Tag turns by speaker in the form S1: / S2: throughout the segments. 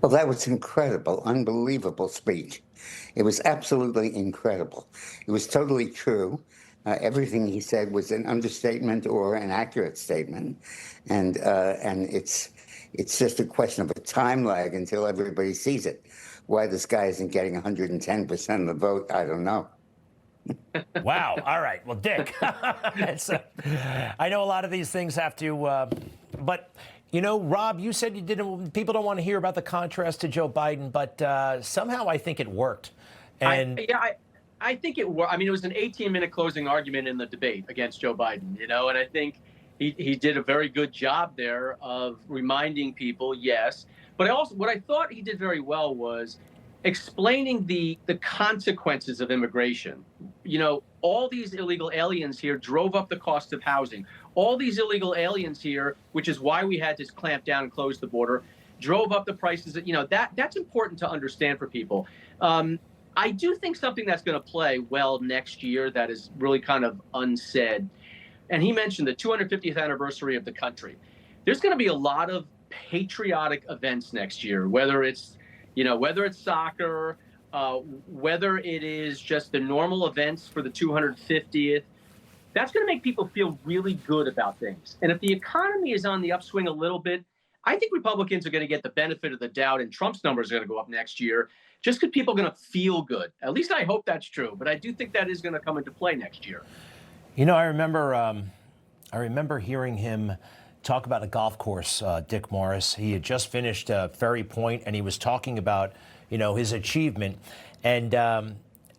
S1: Well, that was incredible, unbelievable speech. It was absolutely incredible. It was totally true. Everything he said was an understatement or an accurate statement, and it's just a question of a time lag until everybody sees it. Why this guy isn't getting 110% of the vote, I don't know.
S2: Wow. All right. Well, Dick, I know a lot of these things have to, but Rob, you said you didn't. People don't want to hear about the contrast to Joe Biden, but somehow I think it worked. And
S3: I think it worked. I mean, it was an 18-minute closing argument in the debate against Joe Biden, and I think he did a very good job there of reminding people, yes. But what I thought he did very well was explaining the consequences of immigration. All these illegal aliens here drove up the cost of housing. All these illegal aliens here, which is why we had to clamp down and close the border, drove up the prices. That's important to understand for people. I do think something that's going to play well next year that is really kind of unsaid. And he mentioned the 250th anniversary of the country. There's going to be a lot of patriotic events next year, whether it's soccer, whether it is just the normal events for the 250th. That's going to make people feel really good about things. And if the economy is on the upswing a little bit, I think Republicans are going to get the benefit of the doubt, and Trump's numbers are going to go up next year just because people are going to feel good. At least I hope that's true. But I do think that is going to come into play next year.
S2: I remember hearing him talk about a golf course, Dick Morris. He had just finished Ferry Point, and he was talking about, his achievement. And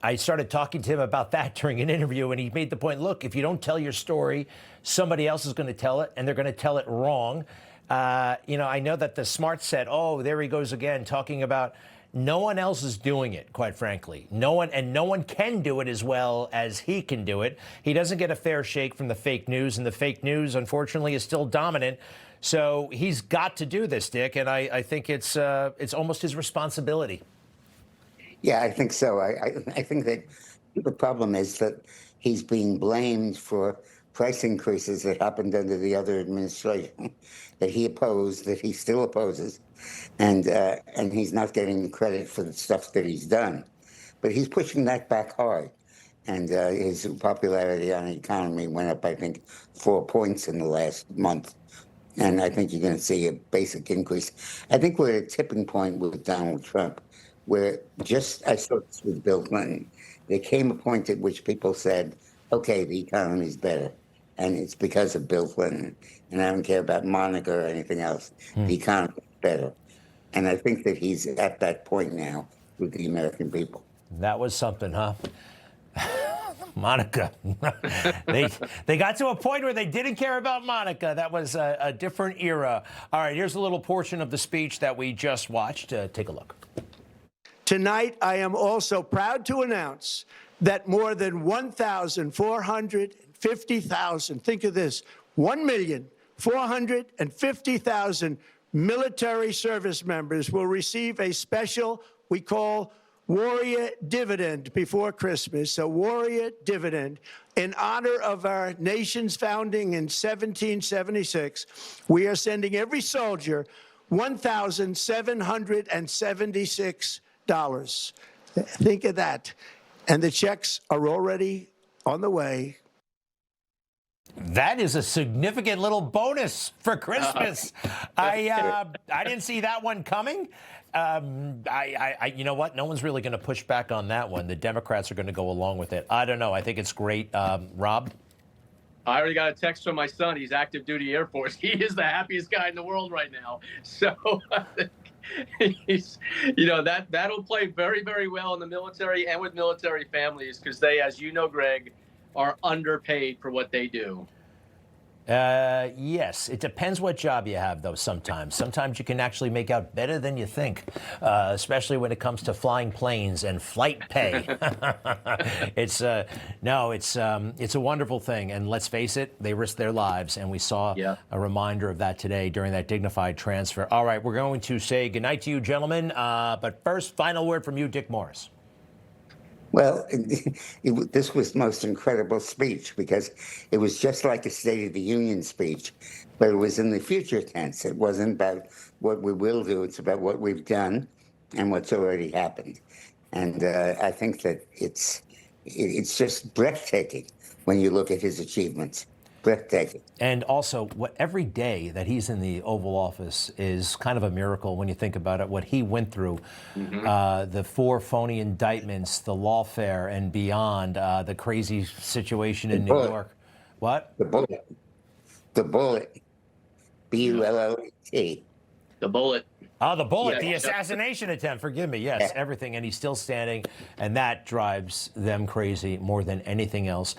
S2: I started talking to him about that during an interview, and he made the point, look, if you don't tell your story, somebody else is going to tell it, and they're going to tell it wrong. I know that the smart said, oh, there he goes again, talking about no one else is doing it, quite frankly. No one can do it as well as he can do it. He doesn't get a fair shake from the fake news, and the fake news, unfortunately, is still dominant. So he's got to do this, Dick, and I think it's almost his responsibility.
S1: Yeah, I think so. I think that the problem is that he's being blamed for price increases that happened under the other administration that he opposed, that he still opposes, and he's not getting the credit for the stuff that he's done. But he's pushing that back hard, and his popularity on the economy went up, I think, 4 points in the last month. And I think you're going to see a basic increase. I think we're at a tipping point with Donald Trump, where I saw this with Bill Clinton. There came a point at which people said, okay, the economy's better. And it's because of Bill Clinton. And I don't care about Monica or anything else. The economy's better. And I think that he's at that point now with the American people.
S2: That was something, huh? Monica. They got to a point where they didn't care about Monica. That was a different era. All right, here's a little portion of the speech that we just watched. Take a look.
S4: Tonight, I am also proud to announce that more than 1,450,000, think of this, 1,450,000 military service members will receive a special, we call Warrior Dividend before Christmas, a Warrior Dividend in honor of our nation's founding in 1776. We are sending every soldier $1,776. Think of that. And the checks are already on the way.
S2: That is a significant little bonus for Christmas. I didn't see that one coming. You know what? No one's really going to push back on that one. The Democrats are going to go along with it. I don't know. I think it's great. Rob?
S3: I already got a text from my son. He's active duty Air Force. He is the happiest guy in the world right now. So I think he's, that'll play very, very well in the military and with military families because they, as you know, Greg, are underpaid for what they do.
S2: Yes, it depends what job you have, though, sometimes. Sometimes you can actually make out better than you think, especially when it comes to flying planes and flight pay. It's a wonderful thing. And let's face it, they risk their lives. And we saw a reminder of that today during that dignified transfer. All right, we're going to say goodnight to you, gentlemen. But first, final word from you, Dick Morris.
S1: Well, this was the most incredible speech because it was just like a State of the Union speech, but it was in the future tense. It wasn't about what we will do, it's about what we've done and what's already happened. And I think that it's just breathtaking when you look at his achievements. Breathtaking.
S2: And also, every day that he's in the Oval Office is kind of a miracle when you think about it. What he went through, the 4 phony indictments, the lawfare, and beyond, the crazy situation in New York. What?
S1: The bullet. The bullet. BULLET.
S3: The bullet.
S2: Oh, the bullet,
S3: Yeah.
S2: the assassination attempt. Forgive me. Yes,
S1: Yeah.
S2: everything. And he's still standing. And that drives them crazy more than anything else.